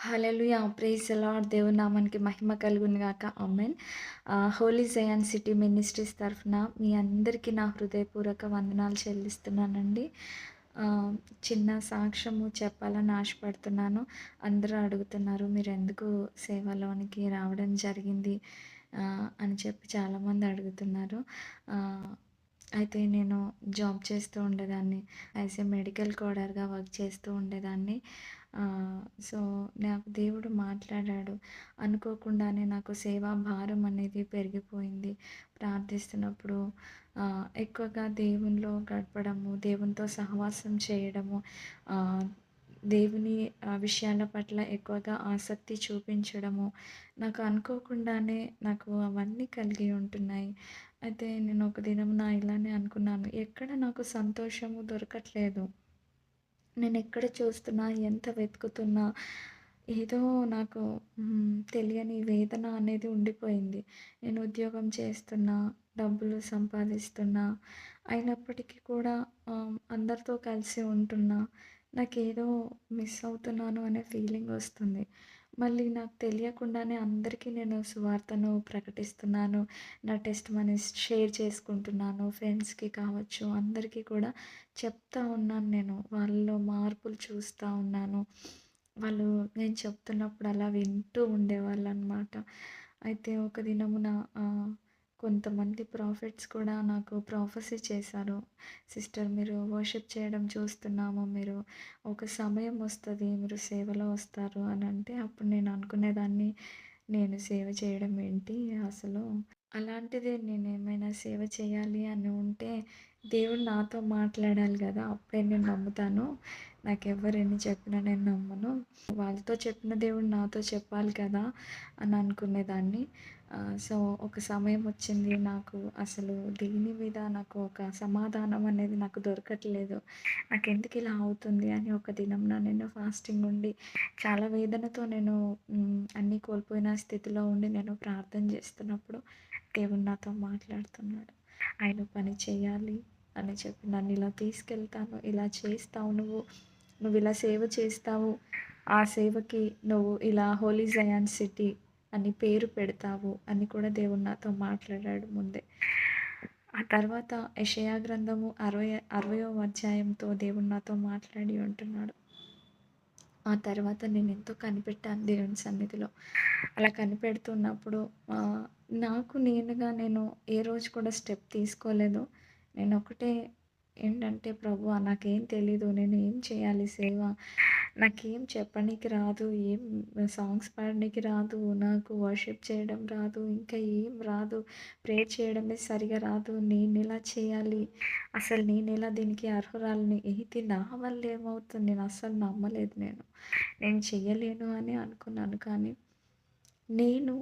Hallelujah! Praise the lord. దేవుని నామానికి మహిమ కలుగును గాక. ఆమేన్. హోలీ జయాన్ సిటీ మినిస్ట్రీస్ తరఫున మీ అందరికీ నా హృదయపూర్వక వందనాలు చెల్లిస్తున్నానండి. ఆహ్, చిన్న సాక్ష్యము చెప్పాలని ఆశపడుతున్నాను. అందరూ అడుగుతున్నారు మీరెందుకు సేవలోనికి రావడం జరిగింది అని చెప్పి చాలామంది అడుగుతున్నారు. ఆహ్, అయితే నేను జాబ్ చేస్తూ ఉండేదాన్ని. యాస్ ఎ మెడికల్ కోడర్‌గా వర్క్ చేస్తూ ఉండేదాన్ని. సో, నాకు దేవుడు మాట్లాడాడు. అనుకోకుండానే నాకు సేవా భారం అనేది పెరిగిపోయింది. ప్రార్థిస్తున్నప్పుడు ఎక్కువగా దేవునిలో గడపడము, దేవునితో సహవాసం చేయడము, ఆహ్, దేవుని విషయాల పట్ల ఎక్కువగా ఆసక్తి చూపించడము, నాకు అనుకోకుండానే నాకు అవన్నీ కలిగి ఉంటున్నాయి. అయితే నేను ఒక దినమున ఇలానే అనుకున్నాను. ఎక్కడ నాకు సంతోషము దొరకట్లేదు. నేనెక్కడ చూస్తున్నా, ఎంత వెతుకుతున్నా ఏదో నాకు తెలియని వేదన అనేది ఉండిపోయింది. నేను ఉద్యోగం చేస్తున్నా, డబ్బులు సంపాదిస్తున్నా, అయినప్పటికీ కూడా అందరితో కలిసి ఉంటున్నా, నాకేదో మిస్ అవుతున్నాను అనే ఫీలింగొస్తుంది. మళ్ళీ నాకు తెలియకుండానే అందరికీ నేను సువార్తను ప్రకటిస్తున్నాను. నా టెస్టిమనీస్ షేర్ చేసుకుంటున్నాను. ఫ్రెండ్స్‌కి కావచ్చు, అందరికీ కూడా చెప్తా ఉన్నాను నేను. వాళ్ళలో మార్పులు చూస్తా ఉన్నాను. వాళ్ళు నేను చెప్తున్నప్పుడు అలా వింటూ ఉండేవాళ్ళనమాట. అయితే ఒక దినమున కొంతమంది ప్రాఫిట్స్ కూడా నాకు ప్రొఫెసీ చేశారు. సిస్టర్ మీరు వర్షిప్ చేయడం చూస్తున్నాము. మీరు ఒక సమయం వస్తది. మీరు సేవలో వస్తారు అనంటే అప్పుడు నేను అనుకునేదాన్ని, నేను సేవ చేయడం ఏంటి అసలు? అలాంటిది నేనేమైనా సేవ చేయాలి అని ఉంటే, దేవుడు నాతో మాట్లాడాలి గదా! అప్పుడే నేను నమ్ముతాను. నాకెవ్వరు ఎన్ని చెప్పినా నేను నమ్మను. వాళ్ళతో చెప్పిన దేవుడు నాతో చెప్పాలి కదా! అని అనుకునేదాన్ని. సో, ఒక సమయం వచ్చింది నాకు అసలు దీని మీద నాకు ఒక సమాధానం అనేది నాకు దొరకట్లేదు. నాకెందుకు ఇలా అవుతుంది అని ఒక దినంన నేను ఫాస్టింగ్ ఉండి, చాలా వేదనతో నేను అన్నీ కోల్పోయిన స్థితిలో ఉండి నేను ప్రార్థన చేస్తున్నప్పుడు దేవుడు నాతో మాట్లాడుతున్నాడు. ఆయన పని చేయాలి అని చెప్పి నన్నిలా తీసుకెళ్తాను, ఇలా చేస్తావు నువ్వు, నువ్విలా సేవ చేస్తావు, ఆ సేవకి నువ్వు ఇలా హోలీ జయాన్ సిటీ అని పేరు పెడతావు అని కూడా దేవుడు నాతో మాట్లాడాడు ముందే. ఆ తర్వాత యెషయా గ్రంథము 60వ అధ్యాయంతో దేవుడు నాతో మాట్లాడి ఉంటున్నాడు. ఆ తర్వాత నేనెంతో కనిపెట్టాను దేవుని సన్నిధిలో. అలా కనిపెడుతున్నప్పుడు నాకు నేనుగా నేను ఏ రోజు కూడా స్టెప్ తీసుకోలేదు. నేనొకటే ఏంటంటే, ప్రభువా నాకేం తెలీదు. నేను ఏం చేయాలి సేవ? నాకేం చెప్పనీకి రాదు. ఏం సాంగ్స్ పాడనీకి రాదు. నాకు వర్షిప్ చేయడం రాదు. ఇంకా ఏం రాదు. ప్రేయర్ చేయడమే సరిగా రాదు. నేనెలా చేయాలి? అసలు నేనెలా దీనికి అర్హురాలిని? ఇది నా వల్ల ఏమవుతుంది? నేను అస్సలు నమ్మలేదు నేను. నేను చెయ్యలేను అని అనుకున్నాను. కానీ నేను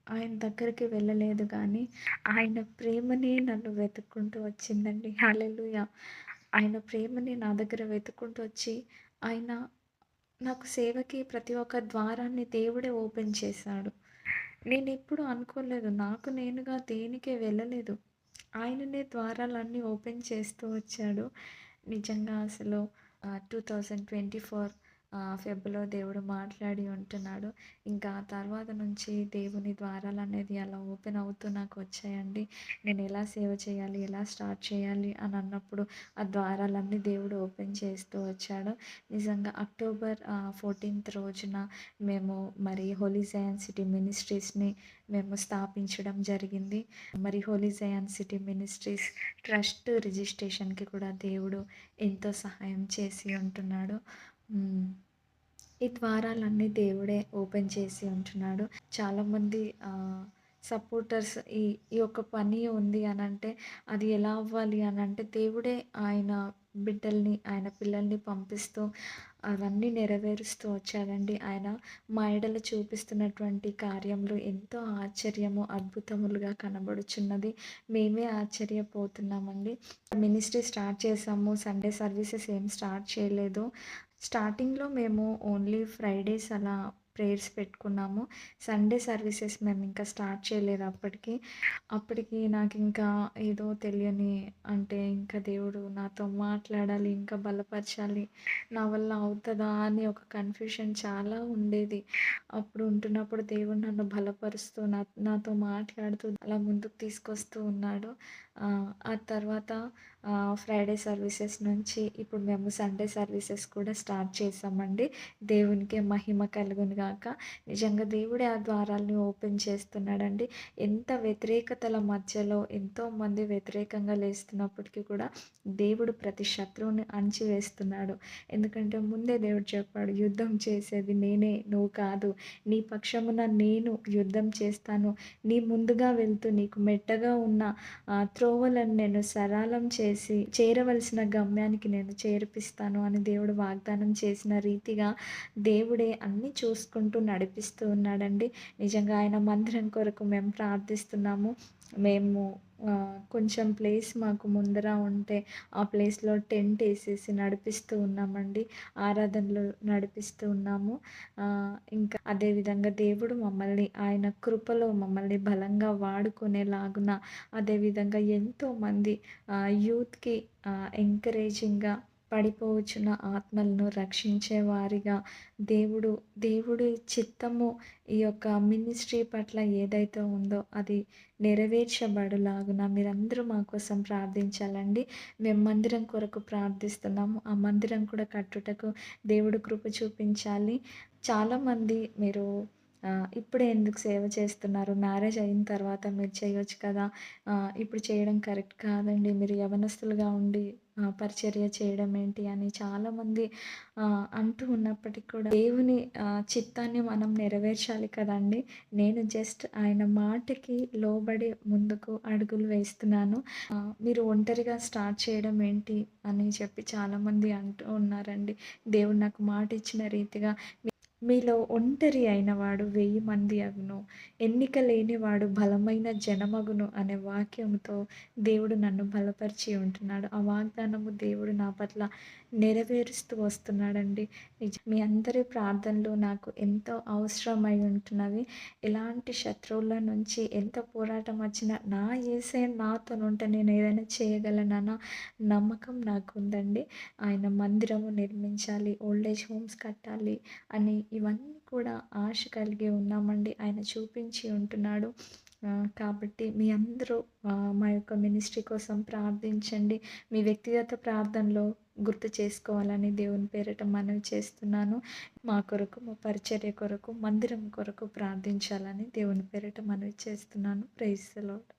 ఆయన దగ్గరికి వెళ్ళలేదు గానీ, ఆయన ప్రేమనే నన్ను వెతుక్కుంటూ వచ్చిందండి. హల్లెలూయా! ఆయన ప్రేమని నా దగ్గర వెతుక్కుంటూ వచ్చి, ఆయన నాకు సేవకి ప్రతి ఒక్క ద్వారాన్ని దేవుడే ఓపెన్ చేశాడు. నేనెప్పుడు అనుకోలేదు. నాకు నేనుగా దేనికి వెళ్ళలేదు. ఆయననే ద్వారాలన్నీ ఓపెన్ చేస్తూ వచ్చాడు. నిజంగా అసలు 2024 ఫెబ్‌లో దేవుడు మాట్లాడి ఉంటున్నాడు. ఇంకా ఆ తర్వాత నుంచి దేవుని ద్వారాలనేది అలా ఓపెన్ అవుతూ నాకొచ్చాయండి. నేను ఎలా సేవ చేయాలి? ఎలా స్టార్ట్ చేయాలి? అని అన్నప్పుడు ఆ ద్వారాలన్నీ దేవుడు ఓపెన్ చేస్తూ వచ్చాడు. నిజంగా అక్టోబర్ 14థ్ రోజున మేము మరి హోలీ జయాన్ సిటీ మినిస్ట్రీస్‌ని మేము స్థాపించడం జరిగింది. మరి Holy Zion City Ministries Trust రిజిస్ట్రేషన్‌కి కూడా దేవుడు ఎంతో సహాయం చేసి ఉంటున్నాడు. హ్మ్. ఈ ద్వారాలన్నీ దేవుడే ఓపెన్ చేసి ఉంటున్నాడు. చాలామంది సపోర్టర్స్ ఈ ఈ యొక్క పని ఉంది అనంటే, అది ఎలా అవ్వాలి అనంటే, దేవుడే ఆయన బిడ్డల్ని, ఆయన పిల్లల్ని పంపిస్తూ అవన్నీ నెరవేరుస్తూ వచ్చాడండి ఆయన. మా ఎడల చూపిస్తున్నటువంటి కార్యములు ఎంతో ఆశ్చర్యము, అద్భుతములుగా కనబడుచున్నది. మేమే ఆశ్చర్యపోతున్నామండి. మినిస్ట్రీ స్టార్ట్ చేశాము. సండే సర్వీసెస్ ఏం స్టార్ట్ చేయలేదు. స్టార్టింగ్‌లో మేము ఓన్లీ ఫ్రైడేస్ అలా ప్రేయర్స్ పెట్టుకున్నాము. సండే సర్వీసెస్ మేమింకా స్టార్ట్ చేయలేదు అప్పటికి. అప్పటికి నాకింకా ఏదో తెలియని అంటే ఇంకా దేవుడు నాతో మాట్లాడాలి, ఇంకా బలపరచాలి, నా వల్ల అవుతదా అని ఒక కన్‌ఫ్యూషన్ చాలా ఉండేది. అప్పుడు ఉంటున్నప్పుడు దేవుడు నన్ను బలపరుస్తూ నాతో మాట్లాడుతూ అలా ముందుకు తీసుకొస్తూ ఉన్నాడు. ఆ తర్వాత ఫ్రైడే సర్వీసెస్ నుంచి ఇప్పుడు మేము సండే సర్వీసెస్ కూడా స్టార్ట్ చేశామండి. దేవునికే మహిమ కలుగును గాక. నిజంగా దేవుడే ఆ ద్వారాలను ఓపెన్ చేస్తున్నాడండి. ఎంత వ్యతిరేకతల మధ్యలో ఎంతోమంది వ్యతిరేకంగా లేస్తున్నప్పటికీ కూడా దేవుడు ప్రతి శత్రువుని అణిచివేస్తున్నాడు. ఎందుకంటే ముందే దేవుడు చెప్పాడు, యుద్ధం చేసేది నేనే, నువ్వు కాదు. నీ పక్షమున నేను యుద్ధం చేస్తాను. నీ ముందుగా వెళ్తూ నీకు మెట్టగా ఉన్న త్రోవలను నేను సరళం చేసి చేరవలసిన గమ్యానికి నేను చేర్పిస్తాను అని దేవుడు వాగ్దానం చేసిన రీతిగా దేవుడే అన్నీ చూసుకుంటూ నడిపిస్తూ ఉన్నాడండి. నిజంగా ఆయన మందిరం కొరకు మేము ప్రార్థిస్తున్నాము. మేము కొంచెం ప్లేస్ మాకు ముందర ఉంటే ఆ ప్లేస్‌లో టెంట్ ఏసేసి నడిపిస్తూ ఉన్నామండి. ఆరాధనలు నడిపిస్తూ ఉన్నాము. ఇంకా అదే విధంగా దేవుడు మమ్మల్ని ఆయన కృపలో మమ్మల్ని బలంగా వాడుకునేలాగున అదేవిధంగా ఎంతోమంది యూత్‌కి ఎంకరేజింగ్‌గా పడిపోవచ్చున్న ఆత్మలను రక్షించే వారిగా దేవుడు దేవుడి చిత్తము ఈ యొక్క మినిస్ట్రీ పట్ల ఏదైతే ఉందో అది నెరవేర్చబడులాగున మీరందరూ మా కోసం ప్రార్థించాలండి. మేము మందిరం కొరకు ప్రార్థిస్తున్నాము. ఆ మందిరం కూడా కట్టుటకు దేవుడు కృప చూపించాలి. చాలామంది మీరు ఇప్పుడే ఎందుకు సేవ చేస్తున్నారు? మ్యారేజ్ అయిన తర్వాత మీరు చేయొచ్చు కదా! ఇప్పుడు చేయడం కరెక్ట్ కాదండి. మీరు యవ్వనస్తులుగా ఉండి పరిచర్య చేయడం ఏంటి అని చాలామంది అంటూ ఉన్నప్పటికి కూడా దేవుని చిత్తాన్ని మనం నెరవేర్చాలి కదండీ! నేను జస్ట్ ఆయన మాటకి లోబడి ముందుకు అడుగులు వేస్తున్నాను. మీరు ఒంటరిగా స్టార్ట్ చేయడం ఏంటి అని చెప్పి చాలామంది అంటూ ఉన్నారండి. దేవుడు నాకు మాట ఇచ్చిన రీతిగా మీలో ఒంటరి అయినవాడు 1000 మంది అగును. ఎన్నిక లేనివాడు బలమైన జనమగును అనే వాక్యముతో దేవుడు నన్ను బలపరిచి ఉంటున్నాడు. ఆ వాగ్దానము దేవుడు నా పట్ల నెరవేరుస్తూ వస్తున్నాడండి. మీ అందరి ప్రార్థనలు నాకు ఎంతో అవసరమై ఉంటున్నవి. ఎలాంటి శత్రువుల నుంచి ఎంత పోరాటం వచ్చినా నా యేసయ్య నాతోనుంటే నేను ఏదైనా చేయగలనన్న నమ్మకం నాకుందండి. ఆయన మందిరము నిర్మించాలి, ఓల్డ్ ఏజ్ హోమ్స్ కట్టాలి అని ఇవన్నీ కూడా ఆశ కలిగి ఉన్నామండి. ఆయన చూపించి ఉంటున్నాడు. కాబట్టి మీ అందరూ మా యొక్క మినిస్ట్రీ కోసం ప్రార్థించండి. మీ వ్యక్తిగత ప్రార్థనలో గుర్తు చేసుకోవాలని దేవుని పేరిట మనవి చేస్తున్నాను. మా కొరకు, మా పరిచర్య కొరకు, మందిరం కొరకు ప్రార్థించాలని దేవుని పేరిట మనవి చేస్తున్నాను. Praise the lord.